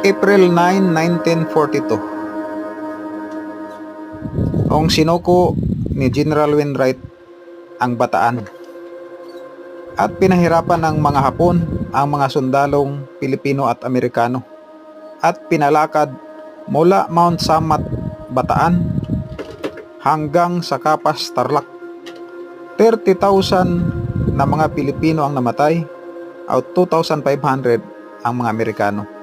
April 9, 1942, ong sinuko ni General Wainwright ang Bataan at pinahirapan ng mga Hapon ang mga sundalong Pilipino at Amerikano at pinalakad mula Mount Samat, Bataan hanggang sa Kapas, Tarlac. 30,000 na mga Pilipino ang namatay at 2,500 ang mga Amerikano.